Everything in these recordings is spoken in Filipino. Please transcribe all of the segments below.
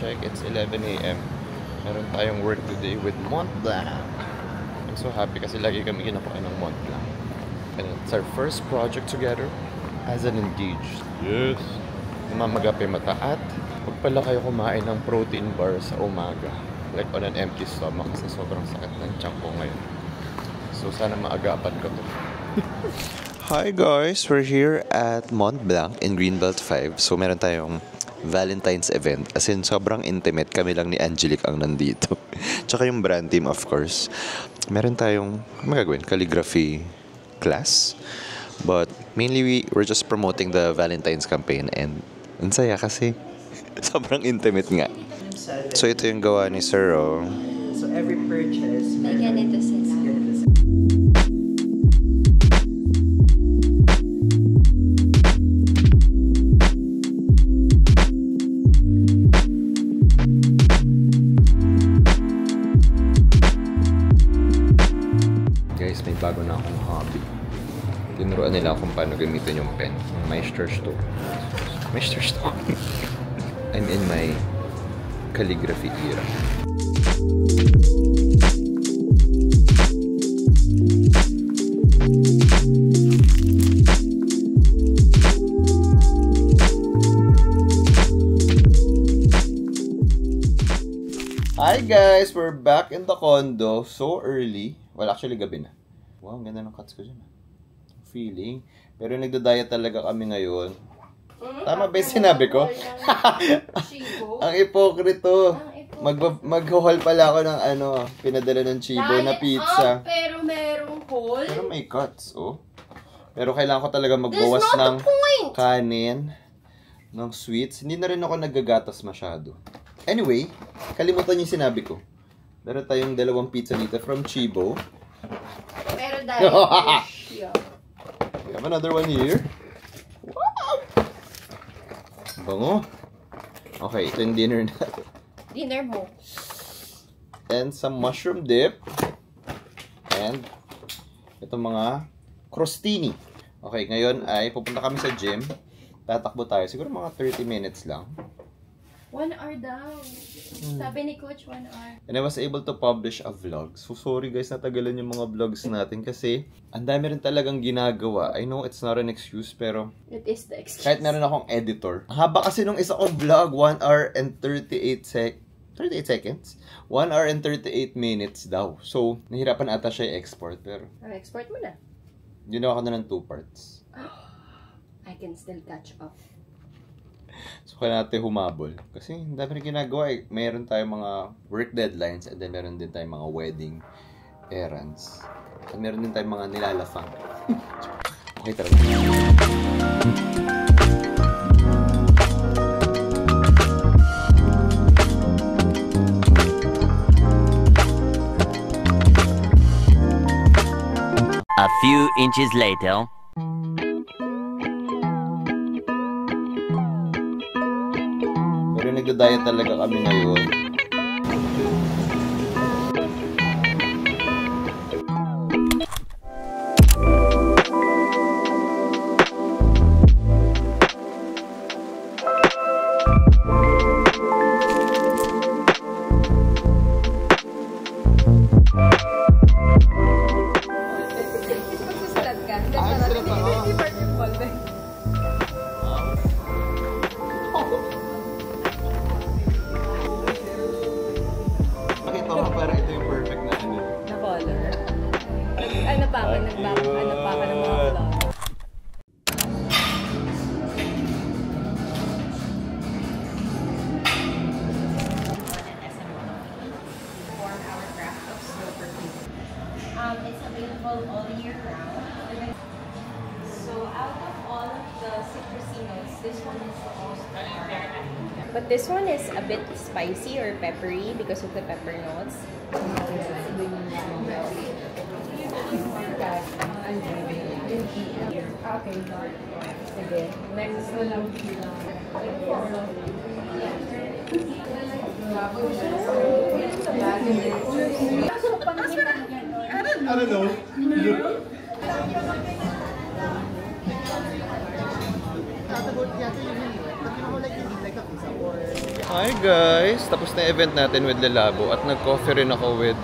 check, it's 11 a.m. Meron tayong work today with Mont Blanc. I'm so happy kasi lagi kami kinakain ng Mont Blanc. And it's our first project together as an engaged. Yes! Namamagape mata at huwag pala kayo kumain ng protein bar sa umaga. Like on an empty stomach kasi sobrang sakit ng tiyan ko ngayon. So sana maagapan ko to. Hi guys! We're here at Mont Blanc in Greenbelt 5. So meron tayong Valentine's event. As in, sobrang intimate. Kami lang ni Angelique ang nandito. Tsaka yung brand team, of course. Meron tayong, magagawin, calligraphy class. But mainly, we're just promoting the Valentine's campaign. And ang saya kasi sobrang intimate nga. So ito yung gawa ni Sir. Oh. So every purchase, may ganito sila. Guys, may bago na akong hobby. Tinuruan nila kung paano gamitin yung pen. Meisterstück. I'm in my calligraphy era. Hi guys! We're back in the condo. So early. Well, actually gabi na. Wow, ang ganda ng cuts ko dyan. Feeling. Pero nagda-diet talaga kami ngayon. Tama ba yung sinabi ko? Ang ipokrito. Mag-haul pala ako ng pinadala ng Chibo na pizza. Pero merong haul. Pero may cuts, oh. Pero kailangan ko talaga magbawas ng kanin, ng sweets. Hindi na rin ako naggagatas masyado. Anyway, kalimutan yung sinabi ko. Meron tayong dalawang pizza dito from Chibo. Pero dahil yeah. We have another one here. Wow! Bango. Okay, ito yung dinner natin. Dinner mo. And some mushroom dip. And itong mga crostini. Okay, ngayon ay pupunta kami sa gym. Tatakbo tayo. Siguro mga 30 minutes lang. 1 hour daw. Sabi ni Coach, 1 hour. And I was able to publish a vlog. So sorry guys, natagalan yung mga vlogs natin kasi ang dami rin talagang ginagawa. I know it's not an excuse pero it is the excuse. Kahit meron akong editor. Haba kasi nung isa kong vlog, 1 hour and 38 seconds? 1 hour and 38 minutes daw. So, nahirapan ata siya i-export pero export mo na. Ginawa ko na ng 2 parts. I can still catch up. So, kaya natin humabol. Kasi, ang dami rin ginagawa eh. Meron tayong mga work deadlines and then meron din tayong mga wedding errands. At meron din tayong mga nilalafang. Okay, tara. A few inches later. Pero nagda-diet talaga kami ngayon. It's available all year round. So out of all of the citrusy notes, this one is the most popular. But this one is a bit spicy or peppery because of the pepper notes. Okay. Sige. Next na lang. I don't know. Tatagod yata yun yun. Pag ako like a pizza or Hi guys! Tapos na event natin with Lalabo at nag-coffee rin ako with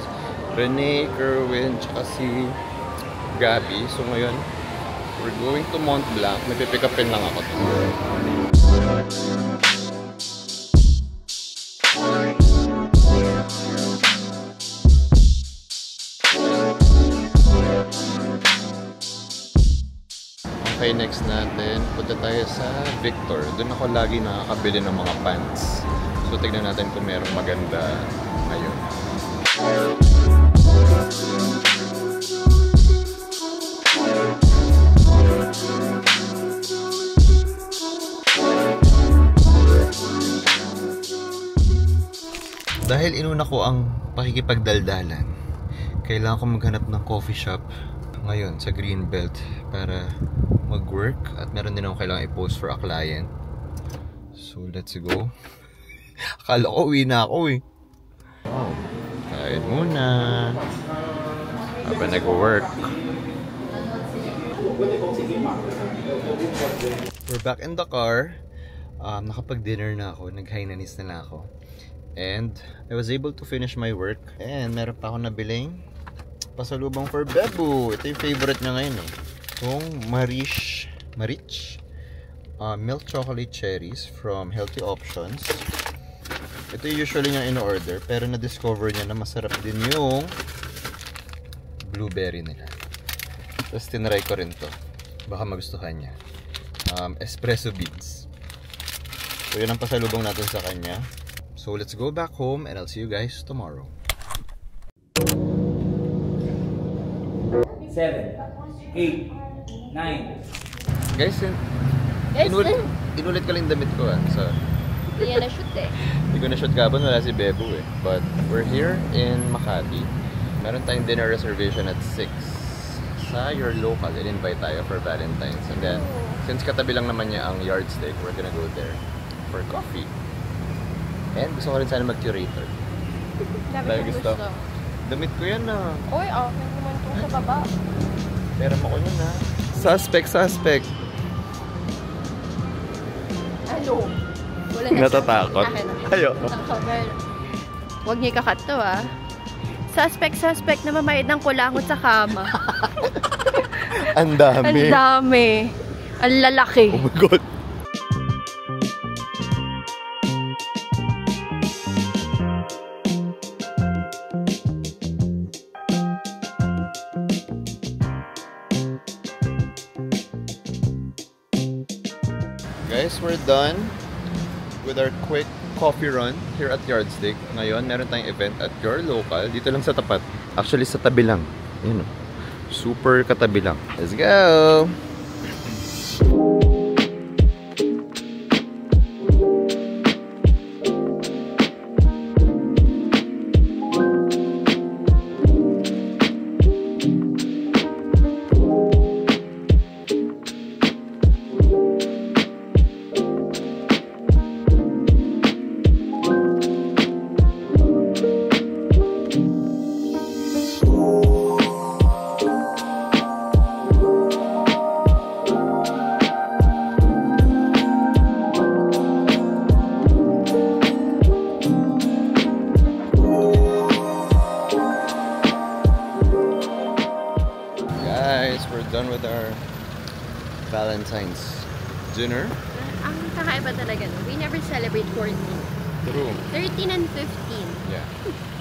Rene, Kerwin, tsaka si Gabby. So ngayon, we're going to Mont Blanc. May pipick upin lang ako. Okay, next natin, punta tayo sa Victor. Doon ako lagi nakakabili ng mga pants. So, tignan natin kung merong maganda ngayon. Dahil inuna ko ang pakikipagdaldalan, kailangan ko maghanap ng coffee shop ngayon sa Greenbelt para mag-work at meron din ako kailangan i-post for a client. So let's go. Akala ko uwi na ako eh. Wow. Kain muna habang nag-work. We're back in the car. Nakapag-dinner na ako. Nag-Hainanese na lang ako. And I was able to finish my work. And meron pa ako nabiling pasalubong for Bebu. Ito yung favorite niya ngayon eh. Itong Marich milk chocolate cherries from Healthy Options. Ito yung usually niya in-order, pero na-discover niya na masarap din yung blueberry nila. Tapos tinry ko rin to. Baka magustuhan niya. Espresso beans. So yun ang pasalubong natin sa kanya. So let's go back home and I'll see you guys tomorrow. 7, 8, 9. Guys, inulit ko lang damit ko So, Hindi yan na-shoot eh. hindi ko na-shoot kapon, wala si Bebu eh. But we're here in Makati. Meron tayong dinner reservation at 6 sa Your Local. In-invite tayo for Valentine's. And then, since katabi lang naman niya ang yardstick, we're gonna go there for coffee. And gusto ko rin sana mag-curator. Dami gusto. Damit ko yan ah. Uy, okay naman itong sa baba. Pera mo ko yun ah. Suspect. Ano? Wala na. Natatakot. Ayo. Huwag niyo ikakat to ah. Suspect na mamayad ng kulangot sa kama. Ang dami. Ang dami. Ang lalaki. Oh my God. Guys, we're done with our quick coffee run here at Yardstick. Ngayon, meron tayong event at Your Local. Dito lang sa tapat. Actually, sa tabi lang. Ayun o. Super katabi lang. Let's go! Done with our Valentine's dinner. Ang kakaiba talaga, no? We never celebrate 14. True. 13 and 15. Yeah.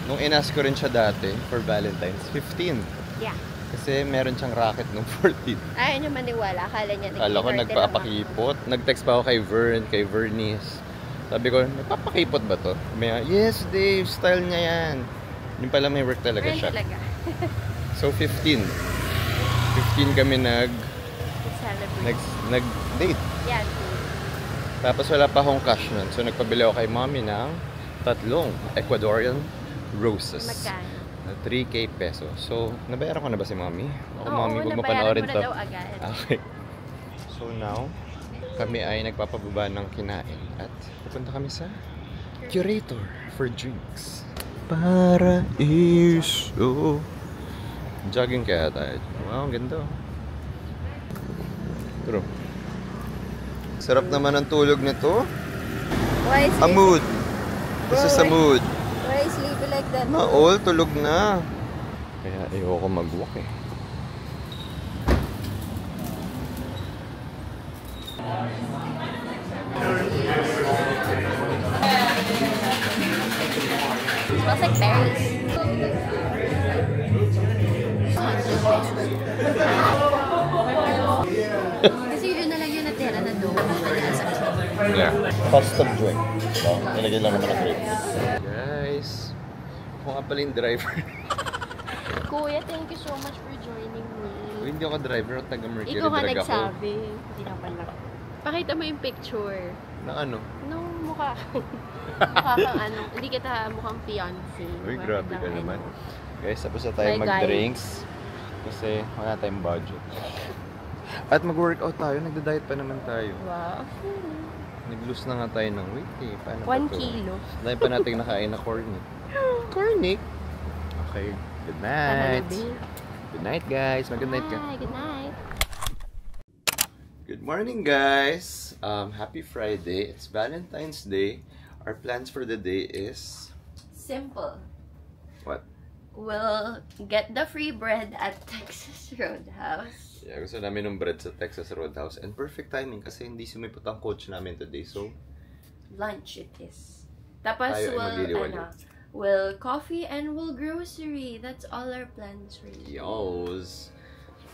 Nung inask ko rin siya dati for Valentine's, 15. Yeah. Kasi meron siyang racket nung 14. Ayaw niya maniwala. Akala niya Akala ko nagpapakipot. Nag-text pa ako kay Vern, kay Vernice. Sabi ko, nagpapakipot ba to? May, yes Dave, style niya yan. Yung pala may work talaga siya. Talaga. So 15 kami Celebrate. nag-date. Yeah. Tapos wala pa akong cash nun. So nagpabili ako kay mommy ng 3 Ecuadorian roses. Magkano? Na 3K peso. So, nabayaran ko na ba si mommy? Ako, Oo, mommy, huwag mo nabayaran panoorin mo to. na daw agad. Okay. So now, kami ay nagpapababa ng kinain at pupunta kami sa Curator for drinks. Paraiso. Jogging kaya tayo. Wow, ang ganda. Pero, sarap naman ang tulog nito. Why is A mood. This is sa mood. Why is sleepy like that? All tulog na. Kaya ayoko mag-walk eh. Smells like berries. Kasi yun na lang yung natira na doon. Yeah. Custom drink. So, nilagyan lang naman ng drinks. Guys, ako nga pala yung driver. Kuya, thank you so much for joining me. Hindi ako driver, taga-Mercury Ikaw ka drag ako. nagsabi. Hindi na pala. Pakita mo yung picture. Na ano? Nung mukha mukha kang ano. Hindi kita mukhang fiancé. Uy, Parang grabe ka ano. naman. Guys, tapos na tayo Hi, mag-drinks. Kasi wala tayong budget. At mag-workout tayo, nagda-diet pa naman tayo. Wow. Nag-lose na nga tayo ng weight eh. Paano 1 kilo. Dahil pa natin nakain na corny. Corny? Okay, good night. Good night guys. Mag-good night ka. Hi, good night. Good morning guys. Happy Friday. It's Valentine's Day. Our plans for the day is... Simple. What? We'll get the free bread at Texas Roadhouse. Yeah, gusto namin ng bread sa Texas Roadhouse. And perfect timing kasi hindi sumipot ang coach namin today. So, Lunch it is. Tapos Tayo ay magliliwali. we'll coffee and we'll grocery. That's all our plans really. yos.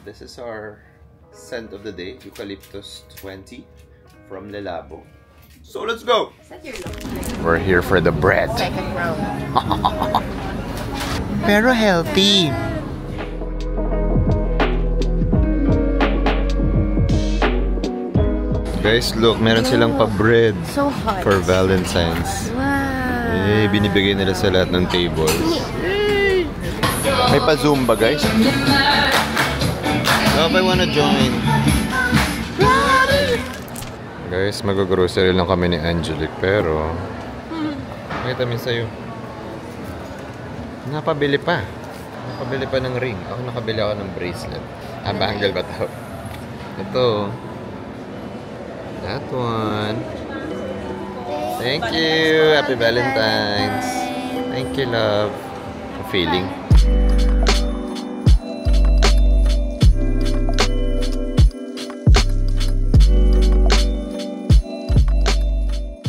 This is our scent of the day. Eucalyptus 20 from Lelabo. So, let's go! Is that your lunch? We're here for the bread. Second round. Pero healthy. Guys, look, meron silang pa-bread So hot. for Valentine's. Wow. Eh, binibigay nila sa lahat ng tables. May pa-Zumba, guys. Love, I wanna join. Guys, mag-grocery lang kami ni Angelic, pero makita min sa'yo. Napabili pa. Napabili pa ng ring. Ako nakabili ako ng bracelet. Bangle ba tawag? Ito. That one. Thank you. Happy Valentine's. Thank you, love. Feeling.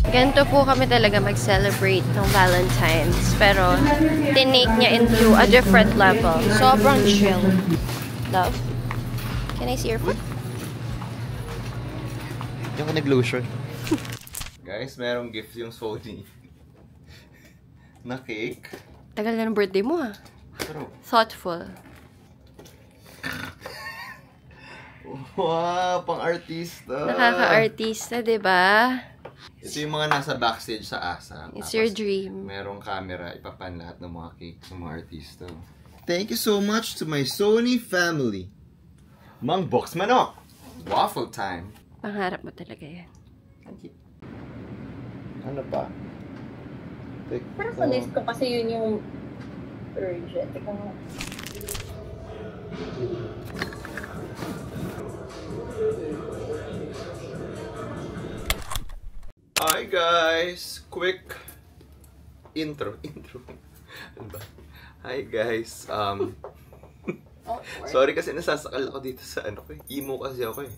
Ganito po kami talaga mag-celebrate ng Valentine's. Pero, tinake niya into a different level. Sobrang chill. Love, can I see your foot? Hindi ako nag-lotion. Guys, merong gift yung Sony. Na cake. Tagal na ng birthday mo ha. Pero, Thoughtful. wow, pang-artista. Nakaka-artista, diba? Ito yung mga nasa backstage sa ASA. It's Tapos, your dream. merong camera, ipapan lahat ng mga cake ng mga artista. Thank you so much to my Sony family. Mang Box Manok! Waffle time! Pangarap mo talaga yan. Ano pa? Parang sa list ko kasi yun yung urgent. Teka nga. Hi guys! Quick intro. Ano ba? Hi guys. Sorry kasi nasasakal ako dito sa ano ko eh. Emo kasi ako eh.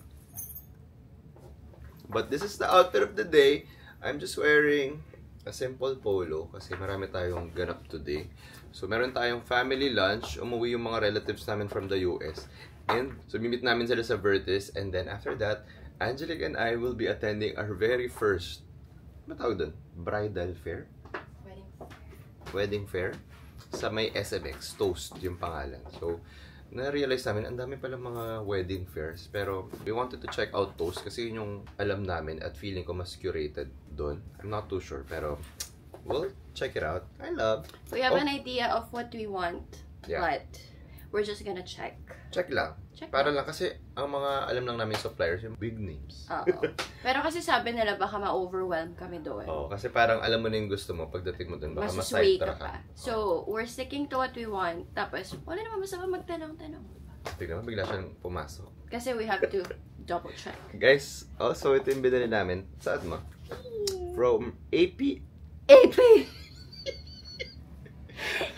But this is the outfit of the day. I'm just wearing a simple polo kasi marami tayong ganap today. So meron tayong family lunch. Umuwi yung mga relatives namin from the US. And so mimit namin sila sa Vertis. And then after that, Angelic and I will be attending our very first, ano tawag doon? Bridal fair? Wedding fair. Sa may SMX. Toast yung pangalan. So, na-realize namin, ang dami pala mga wedding fairs. Pero, we wanted to check out Toast kasi yun yung alam namin at feeling ko mas curated doon. I'm not too sure, pero we'll check it out. I love. We have an idea of what we want, Yeah. but we're just gonna check. Check lang. Check Para lang kasi ang mga alam lang namin suppliers yung big names. Oo. Pero kasi sabi nila baka ma-overwhelm kami doon. Oo, kasi parang alam mo na yung gusto mo pagdating mo doon. Baka Masusway ma-sidetrack ka pa. So, we're sticking to what we want. Tapos, wala naman masama magtanong-tanong. Tignan mo, bigla siyang pumasok. Kasi we have to double check. Guys, also ito yung binili namin. Saan mo? From AP AP!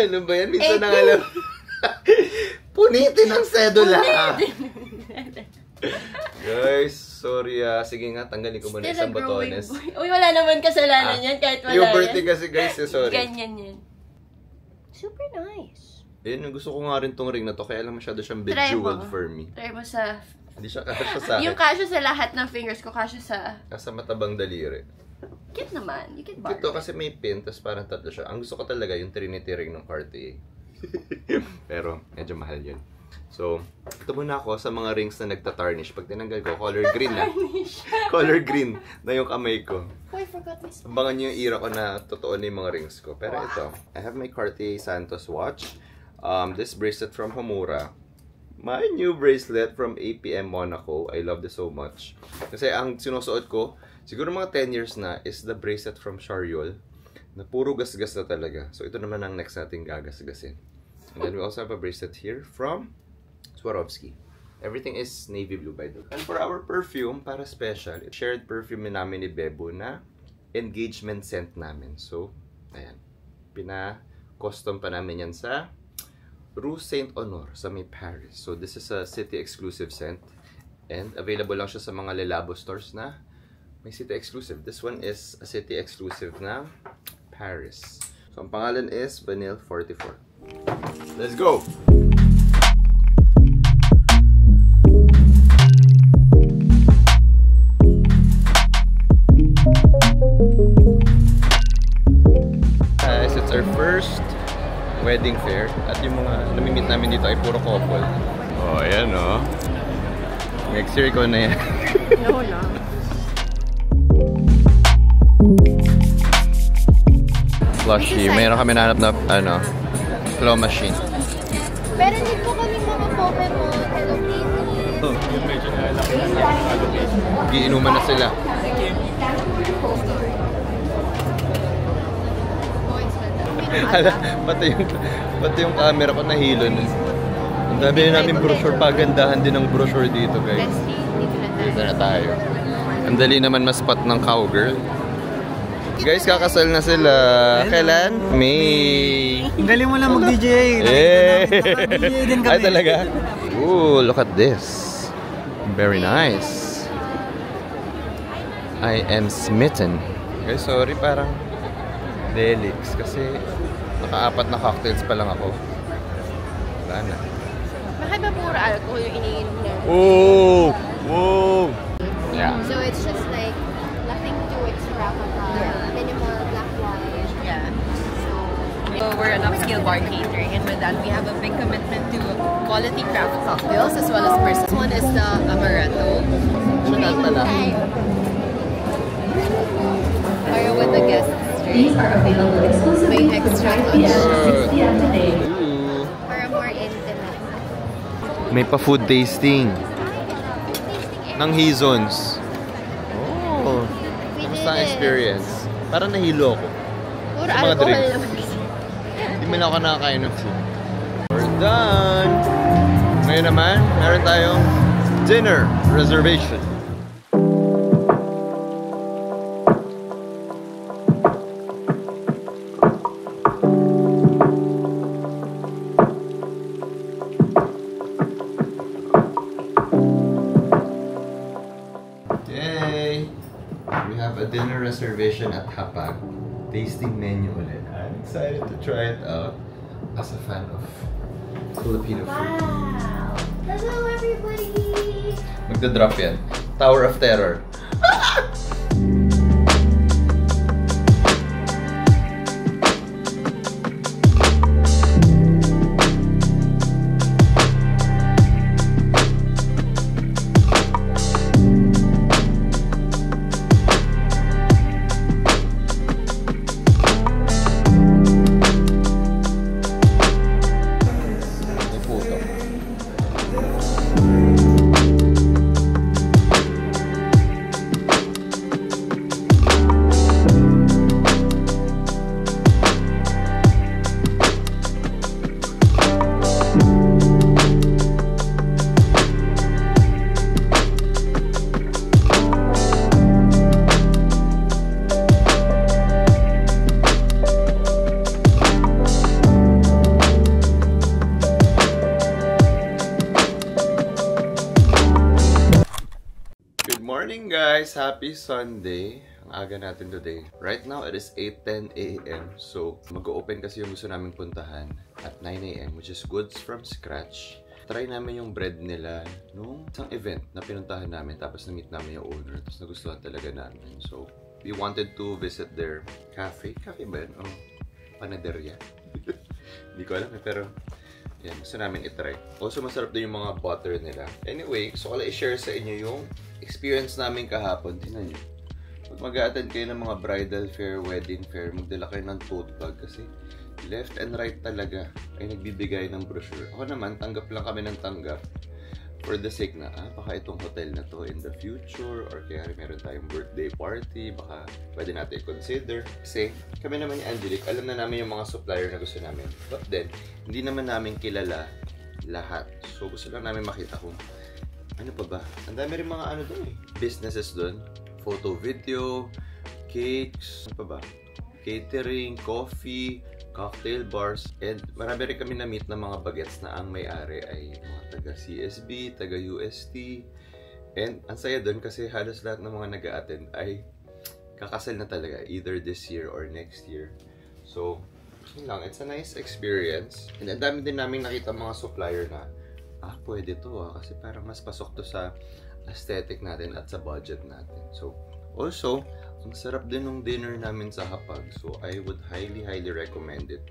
Ano ba yan? Minsan na alam. Punitin ang sedula. Guys, sorry sige nga, tanggalin ko muna isang botones. Uy, wala naman kasalanan yan kahit wala Puberty yan. kasi guys, sorry. Ganyan yan. Super nice. Yun, gusto ko nga rin tong ring na to, kaya lang masyado siyang Try mo. bejeweled for me. Try mo sa... Hindi siya kasya sa akin. Yung kasya sa lahat ng fingers ko, kasya sa... Kasa matabang daliri. Cute naman. You can borrow. Ito kasi may pin, tapos parang tatlo siya. Ang gusto ko talaga yung Trinity ring ng Cartier. Pero, medyo mahal yun. So, ito muna ako sa mga rings na nagta-tarnish. Pag tinanggal ko, color green na. Color green na yung kamay ko. Oh, I forgot my spot. Abangan nyo yung era ko na totoo na yung mga rings ko. Pero ito, I have my Cartier Santos watch. This bracelet from Homura. My new bracelet from APM Monaco. I love this so much. Kasi ang sinusuot ko, siguro mga 10 years na, is the bracelet from Chariol. Na puro gasgas na talaga. So ito naman ang next natin gagasgasin. And then we also have a bracelet here from Swarovski. Everything is navy blue by the way. And for our perfume, para special, shared perfume namin ni Bebo na engagement scent namin. So, ayan. Pina-custom pa namin yan sa Rue Saint-Honor sa may Paris. So, this is a city exclusive scent. And available lang siya sa mga Le Labo stores na may city exclusive. This one is a city exclusive na Paris. So, ang pangalan is Vanille 44. Let's go! Guys, it's our first wedding fair. At yung mga namimit namin dito ay puro couple. Oh, ayan oh. Next year ko na yan. No lang. Plushie. Mayroon kami nahanap na, ano, claw machine. Pero hindi po kami mga Pokemon. Hello Kitty. Giinuman na sila. Hala, pati yung camera ko nahilo na. Ang dami na namin brochure. Pagandahan din ang brochure dito, guys. Dito na tayo. Ang dali naman ma-spot ng cowgirl. Guys, kakasal na sila. Kailan? May. Ang galing mo lang mag-DJ. Eh. DJ din kami. Ay, talaga? Ooh, look at this. Very nice. I am smitten. Guys, sorry, parang delix kasi naka-4 na cocktails pa lang ako. Wala na. Bakit ba puro alcohol yung iniinom niya? Oh! Whoa! Yeah. So it's just like nothing too extravagant, minimal black wine. Yeah. So we're an upscale bar catering, and with that we have a big commitment to quality craft cocktails as well as person. This one is the Amaretto. Sunod pala. Para with the guests. These are available exclusively May for the extra private guests lunch. 6 p.m. today. Ooh. Para more intimate. May pa-food tasting. Ng Hizons. Oh. Kamusta ang experience? Parang nahilo ako. Puro Sa mga alcohol drinks. naman. Hindi mo na ako nakakain ng food. We're done! Ngayon naman, meron tayong dinner reservation. Yay! We have a dinner reservation at Hapag. Tasting menu ulit. I'm excited to try it out as a fan of Filipino food. Wow! Hello everybody! Magda-drop yan. Tower of Terror. May puto. guys, happy Sunday. Ang aga natin today. Right now, it is 8:10 a.m. So, mag-open kasi yung gusto namin puntahan at 9 a.m. which is Goods from Scratch. Try namin yung bread nila nung isang event na pinuntahan namin. Tapos na-meet namin yung owner. Tapos nagustuhan talaga namin. So, we wanted to visit their cafe. Cafe ba yun? O panaderia? Hindi ko alam pero yan, gusto namin itry. Also, masarap din yung mga butter nila. Anyway, gusto ko lang i-share sa inyo yung experience namin kahapon. Tingnan nyo. Pag mag-a-attend kayo ng mga bridal fair, wedding fair, magdala kayo ng tote bag kasi left and right talaga ay nagbibigay ng brochure. Ako naman, tanggap lang kami ng tanggap for the sake na, baka itong hotel na to in the future or kaya meron tayong birthday party, baka pwede natin i-consider. Kasi kami naman ni Angelique, alam na namin yung mga supplier na gusto namin. But then, hindi naman namin kilala lahat. So gusto lang namin makita kung ano pa ba. Ang dami rin mga ano doon businesses doon. Photo, video, cakes, ano pa ba? Catering, coffee, cocktail bars, and marami rin kami na-meet na mga bagets na ang may-ari ay mga taga-CSB, taga-UST. And ang saya doon kasi halos lahat ng mga nag-a-attend ay kakasal na talaga, either this year or next year. So, yun lang, it's a nice experience. And ang dami din namin nakita mga supplier na, pwede to kasi parang mas pasok to sa aesthetic natin at sa budget natin. So, also, ang sarap din ng dinner namin sa Hapag. So, I would highly recommend it.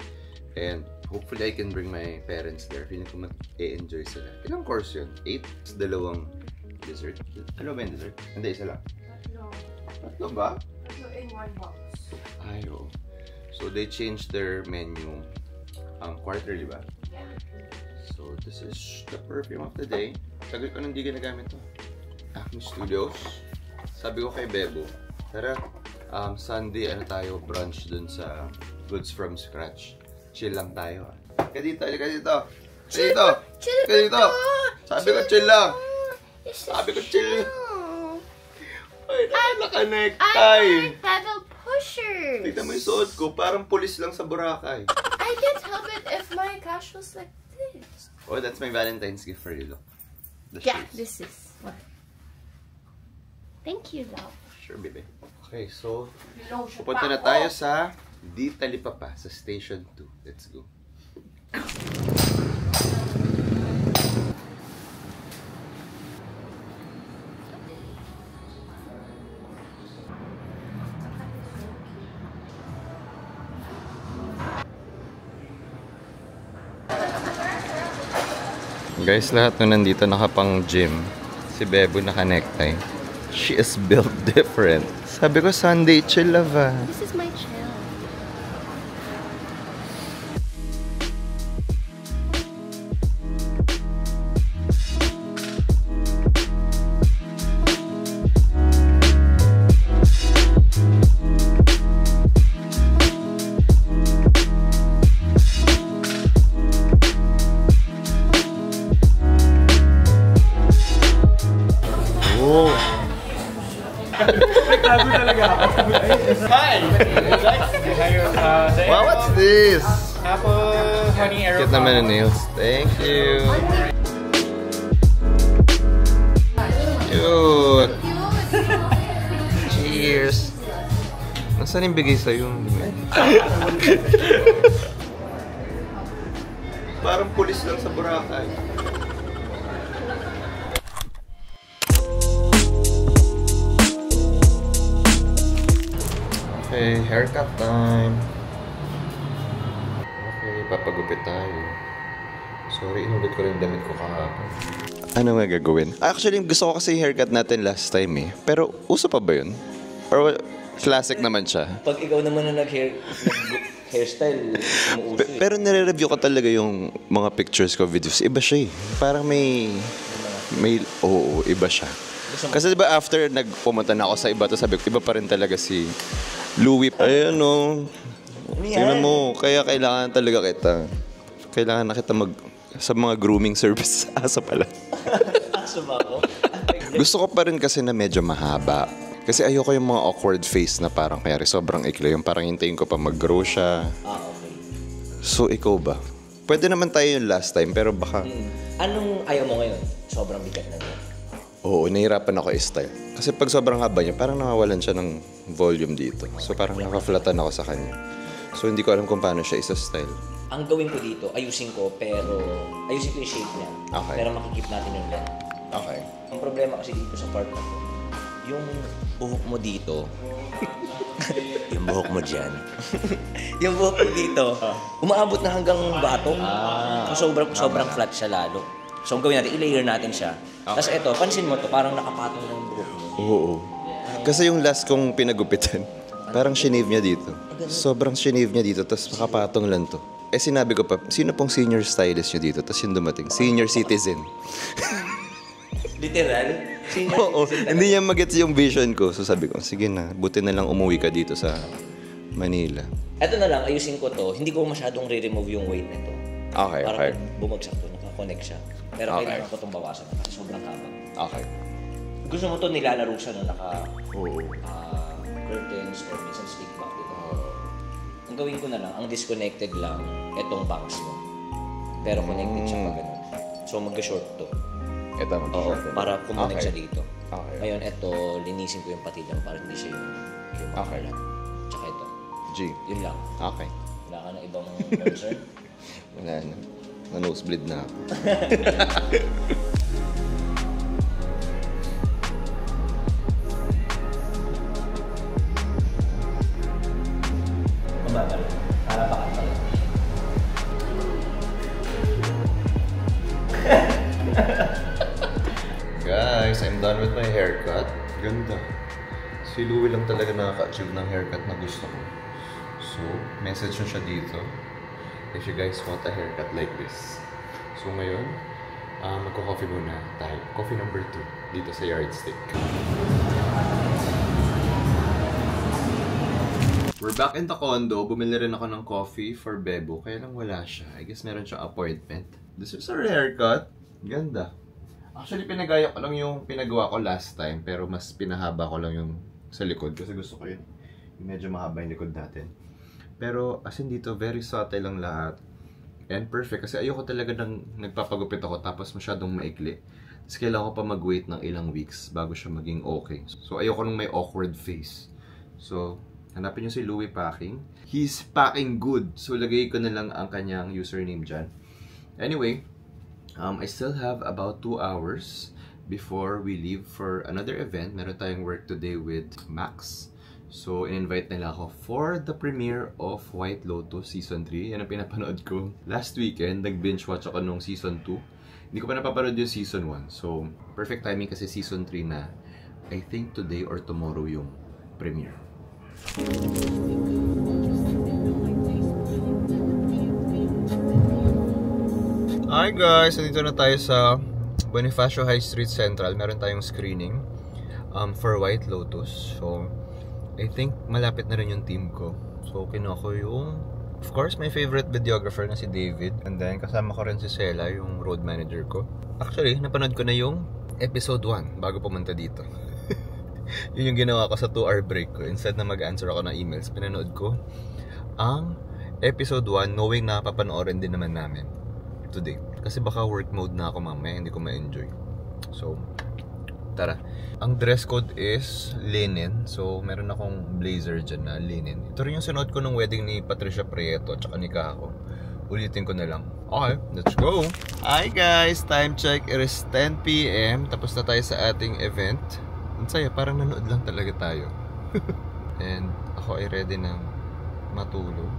And hopefully, I can bring my parents there. Feeling ko mag-e-enjoy sila. Ilang course yun? 8? Dalawang dessert. Ano ba yung dessert? Hindi, isa lang. Tatlo ba? So, in one box. Ay, oh. So, they changed their menu quarterly ba? Yeah. So, this is the perfume of the day. Tagal ko nang di ginagamit to. Acne Studios. Sabi ko kay Bebo, tara, Sunday, tayo, brunch dun sa Goods from Scratch. Chill lang tayo. Ka dito. Sabi ko chill lang. Ay, naka-necktie. Pedal pushers. Tignan mo yung suot ko, parang pulis lang sa Boracay. I can't help it if my cash was like this. Oh, that's my Valentine's gift for you, look. The Yeah, shoes. this is what. Thank you, love. Sure, baby. Okay, so, pupunta na tayo sa Di Talipapa, sa Station 2. Let's go. Guys, lahat na nandito nakapang gym. Si Bebo naka-necktie. She is built different. Sabi ko, Sunday, chill lava. This is my chill. Wow, what's this? Apple honey arrow. Cute naman ang nails. Thank you. Cute. Cheers. Nasaan yung bigay sa'yo? Parang pulis lang sa Boracay. Okay, haircut time. Okay, papagupit tayo. Sorry, inulit ko rin damit ko kahapon. Ano nga gagawin? Actually, gusto ko kasi haircut natin last time eh. Pero uso pa ba yun? Or classic naman siya? Pag ikaw naman na nag-hairstyle, umuuso eh. Pero nire-review ko talaga yung mga pictures ko, videos. Iba siya eh. Parang oo, iba siya. Kasi diba after nagpumunta na ako sa iba, to sabi ko, iba pa rin talaga si Louie. Ayun o. Tingnan mo, kaya kailangan talaga kita. Kailangan na kita sa mga grooming service. Asa pala. Asa ba ako? Gusto ko pa rin kasi na medyo mahaba. Kasi ayoko yung mga awkward face na parang kaya sobrang ikli. Yung parang hintayin ko pa mag-grow siya. Okay. So, ikaw ba? Pwede naman tayo yung last time, pero baka... Anong ayaw mo ngayon? Sobrang bigat na yun. Oo, nahirapan ako i-style. Kasi pag sobrang haba niya, parang nawawalan siya ng volume dito. So parang nakaflatan ako sa kanya. So hindi ko alam kung paano siya isa-style. Ang gawin ko dito, ayusin ko yung shape niya. Okay. Pero makikip natin yung length. Okay. Ang problema kasi dito sa part na to, yung buhok mo dito, yung buhok mo dyan, yung buhok mo dito, umaabot na hanggang batok. So sobrang flat siya lalo. So ang gawin natin, i-layer natin siya. Tapos ito, pansin mo to, parang nakapatong na yung buhok mo. Oo. Kasi yung last kong pinagupitan, parang shinave niya dito. Sobrang shinave niya dito, tapos makapatong lang to. Eh sinabi ko pa, sino pong senior stylist niyo dito? Tapos yung dumating, senior citizen. Literal? Senior Oo, citizen hindi niya magets yung vision ko. So sabi ko, sige na, buti na lang umuwi ka dito sa Manila. Ito na lang, ayusin ko to. Hindi ko masyadong re-remove yung weight nito. Okay, para okay. pag bumagsak to, nakakonect siya. Pero kailangan ko itong bawasan kasi sobrang haba. Okay. Gusto mo to nilalaro siya no, Oo. curtains or minsan stick back dito. Ang gawin ko na lang, ang disconnected lang, itong box mo. Pero connected siya pag ganun. So mag-short to. Ito, Para kumonect siya dito. Okay. Ngayon, ito, linisin ko yung patilya para hindi siya yung Okay lang. Tsaka ito. G. Yun lang. Okay. Wala ka na ibang concern. Wala na. Na-nosebleed na ako. Mabagal. Harapakan pa lang. Guys, I'm done with my haircut. Ganda. Si Louie lang talaga nakaka-achieve ng haircut na gusto ko. So, message nyo siya dito if you guys want a haircut like this. So ngayon, magko-coffee muna tayo. Coffee number 2 dito sa Yardstick. We're back in the condo. Bumili rin ako ng coffee for Bebo. Kaya lang wala siya. I guess meron siyang appointment. This is our haircut. Ganda. Actually, pinagaya ko lang yung pinagawa ko last time. Pero mas pinahaba ko lang yung sa likod. Kasi gusto ko yun. Yung medyo mahaba yung likod natin. Pero as in dito, very subtle lang lahat. And perfect. Kasi ayoko talaga nang nagpapagupit ako tapos masyadong maikli. Tapos kailangan ko pa mag-wait ng ilang weeks bago siya maging okay. So ayoko nung may awkward face. So hanapin nyo si Louie Packing. He's packing good. So lagay ko na lang ang kanyang username dyan. Anyway, I still have about 2 hours before we leave for another event. Meron tayong work today with Max. So, in-invite nila ako for the premiere of White Lotus Season 3. Yan ang pinapanood ko. Last weekend, nag-binge watch ako nung Season 2. Hindi ko pa napapanood yung Season 1. So, perfect timing kasi Season 3 na. I think today or tomorrow yung premiere. Hi guys! Nandito na tayo sa Bonifacio High Street Central. Meron tayong screening for White Lotus. So, I think malapit na rin yung team ko. So, kinuha ko yung, of course, my favorite videographer na si David. And then, kasama ko rin si Sela, yung road manager ko. Actually, napanood ko na yung episode 1 bago pumunta dito. Yun yung ginawa ko sa 2-hour break ko. Instead na mag-answer ako ng emails, pinanood ko ang episode 1 knowing na papanoorin din naman namin today. Kasi baka work mode na ako mamaya, hindi ko ma-enjoy. So, tara. Ang dress code is linen. So, meron akong blazer dyan na linen. Ito rin yung sinuot ko nung wedding ni Patricia Prieto at saka ni Kako. Ulitin ko na lang. Okay, let's go! Hi guys! Time check. It is 10 PM. Tapos na tayo sa ating event. Ang saya, parang nanood lang talaga tayo. And ako ay ready na matulog.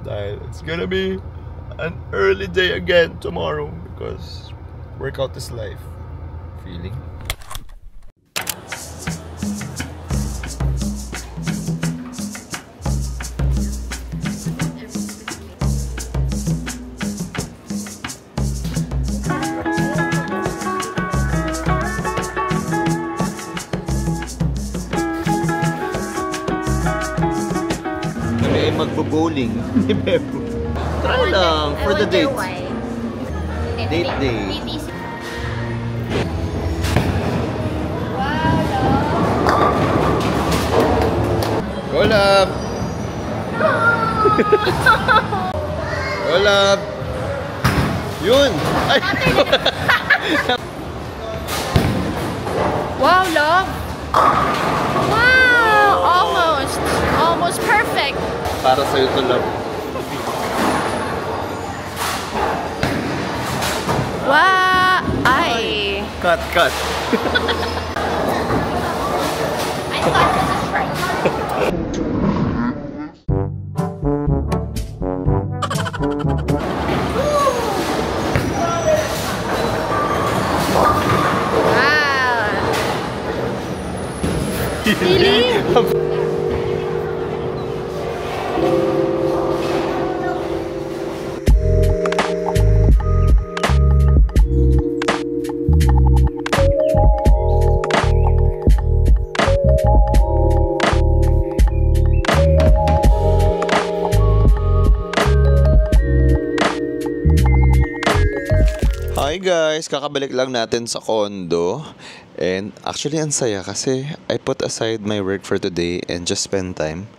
Dahil it's gonna be an early day again tomorrow. Because workout is life. Feeling? Magbo-bowling ni Bebo. Try lang for the date. Date day. Go love! Go love! Yun! Ay! Wow, love. Wow, almost perfect. Para sa'yo to, love. Wow, ay. Cut. I thought this was right. Wow. Really? Hi guys! Kakabalik lang natin sa condo. And actually, ang saya kasi I put aside my work for today and just spend time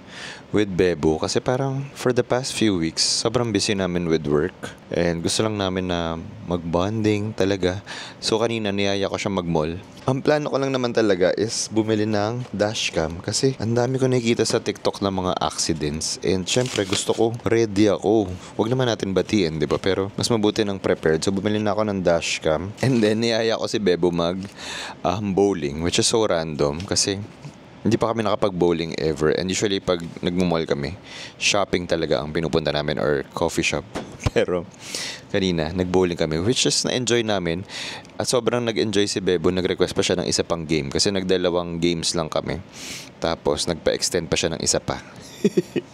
with Bebo. Kasi parang for the past few weeks, sobrang busy namin with work. And gusto lang namin na mag-bonding talaga. So kanina, niyaya ko siya mag-mall. Ang plano ko lang naman talaga is bumili ng dashcam. Kasi ang dami ko nakikita sa TikTok ng mga accidents. And syempre, gusto ko ready ako. Huwag naman natin batiin, di ba? Pero mas mabuti ng prepared. So bumili na ako ng dashcam. And then, niyaya ko si Bebo mag-bowling. Which is so random. Kasi hindi pa kami nakapag-bowling ever. And usually, pag nagmumall kami, shopping talaga ang pinupunta namin or coffee shop. Pero, kanina, nag-bowling kami, which is na-enjoy namin. At sobrang nag-enjoy si Bebo. Nag-request pa siya ng isa pang game. Kasi nagdalawang games lang kami. Tapos, nagpa-extend pa siya ng isa pa.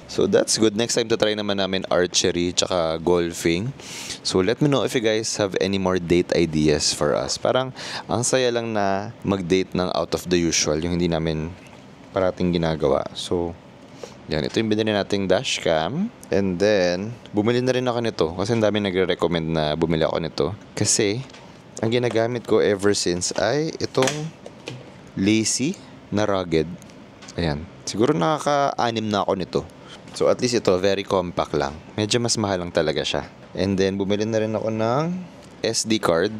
So, that's good. Next time, try naman namin archery tsaka golfing. So, let me know if you guys have any more date ideas for us. Parang, ang saya lang na mag-date ng out of the usual. Yung hindi namin parating ginagawa. So, yan. Ito yung binili nating dashcam. And then, bumili na rin ako nito. Kasi ang dami nagre-recommend na bumili ako nito. Kasi, ang ginagamit ko ever since ay itong lacy na rugged. Ayan. Siguro nakaka-anim na ako nito. So, at least ito, very compact lang. Medyo mas mahal lang talaga siya. And then, bumili na rin ako ng SD card.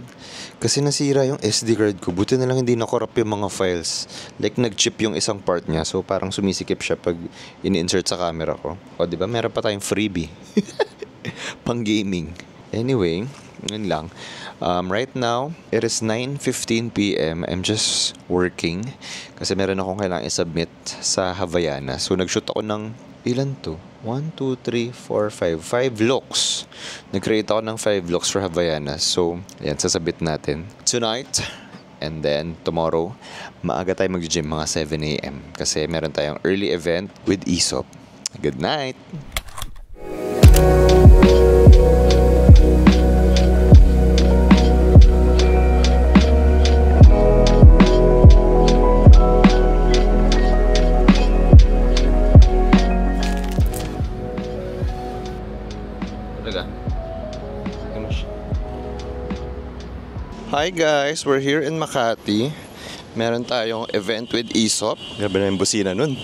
Kasi nasira yung SD card ko. Buti na lang hindi na-corrupt yung mga files. Like, nag-chip yung isang part niya. So, parang sumisikip siya pag ini-insert sa camera ko. O, diba? Meron pa tayong freebie. Pang gaming. Anyway, yun lang. Right now, it is 9:15 p.m. I'm just working. Kasi meron akong kailangang i-submit sa Havaianas. So, nag-shoot ako ng ilan to? 1, 2, 3, 4, 5. 5 looks. Nag-create ako ng 5 looks for Havaianas. So, ayan, sasabit natin tonight. And then, tomorrow, maaga tayo mag-gym mga 7 a.m. Kasi meron tayong early event with Aesop. Good night! Hi guys, we're here in Makati. Meron tayong event with Aesop. Grabe na yung busina nun.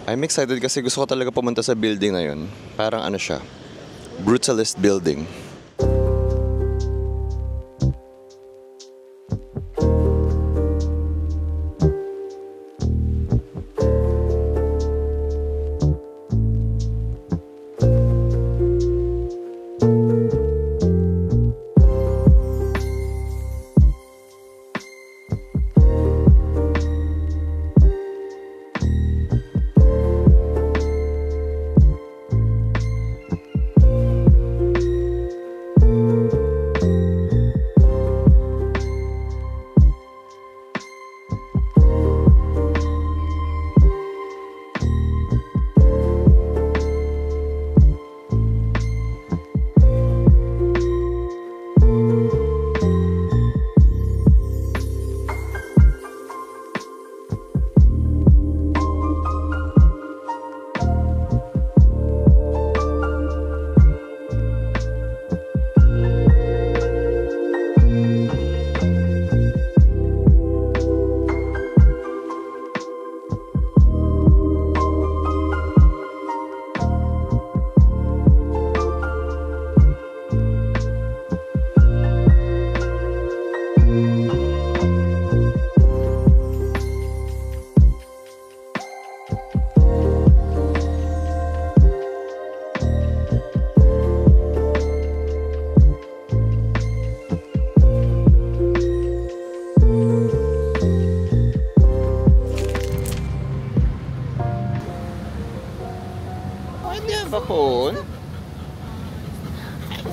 I'm excited kasi gusto ko talaga pumunta sa building na yun. Parang ano siya, brutalist building.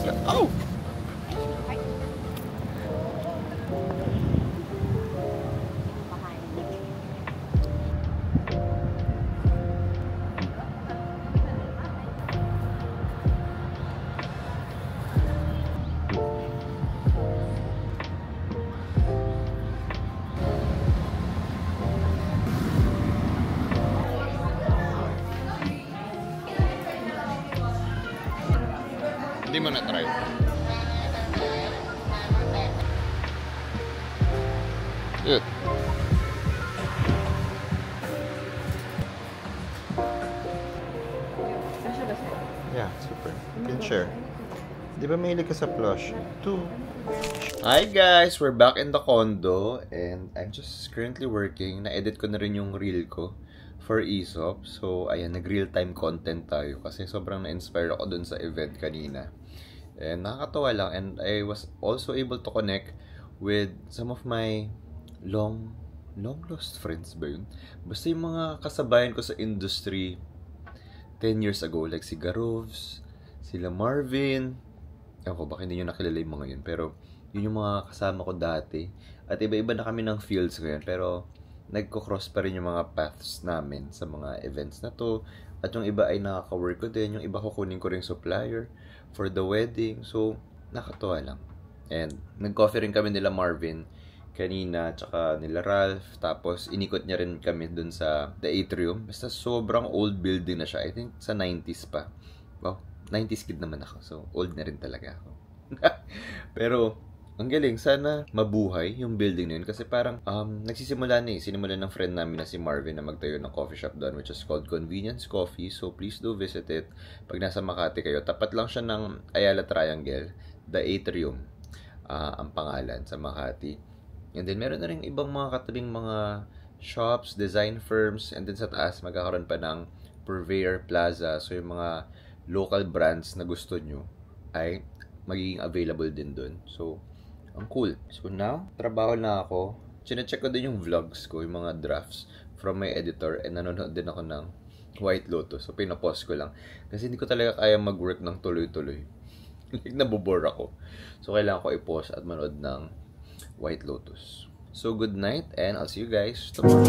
Oh! Hindi mo na-try. Good. Yeah, super. You can share. Di ba mahilig ka sa plush? Two. Hi guys! We're back in the condo and I'm just currently working. Na-edit ko na rin yung reel ko for Aesop. So, ayan, nag-real time content tayo kasi sobrang na-inspire ako dun sa event kanina. And nakakatawa lang, and I was also able to connect with some of my long lost friends ba yun? Basta yung mga kasabayan ko sa industry 10 years ago, like si Garovs, sila Marvin, ewan ko, baka hindi nyo nakilala yung mga yun, pero yun yung mga kasama ko dati. At iba-iba na kami ng fields ngayon, pero nagko-cross pa rin yung mga paths namin sa mga events na to. At yung iba ay nakaka-work ko din, yung iba kukunin ko rin supplier for the wedding. So, nakatuwa lang. And nag-coffee rin kami nila Marvin kanina, tsaka nila Ralph. Tapos, inikot niya rin kami dun sa The Atrium. Basta sobrang old building na siya. I think sa 90s pa. Wow, 90s kid naman ako. So, old na rin talaga ako. Pero, ang galing, sana mabuhay yung building na yun. Kasi parang, nagsisimula na eh. Sinimulan ng friend namin na si Marvin na magtayo ng coffee shop doon, which is called Convenience Coffee. So, please do visit it. Pag nasa Makati kayo, tapat lang siya ng Ayala Triangle, The Atrium, ang pangalan sa Makati. And then, meron na rin ibang mga katabing mga shops, design firms, and then sa taas, magkakaroon pa ng Purveyor Plaza. So, yung mga local brands na gusto nyo ay magiging available din doon. So, ang cool. So now, trabaho na ako. Chine-check ko din yung vlogs ko, yung mga drafts from my editor, and nanonood din ako ng White Lotus. So pinapost ko lang. Kasi hindi ko talaga kaya mag-work ng tuloy-tuloy. Like, nabobore ako. So kailangan ko i-post at manood ng White Lotus. So good night, and I'll see you guys tomorrow.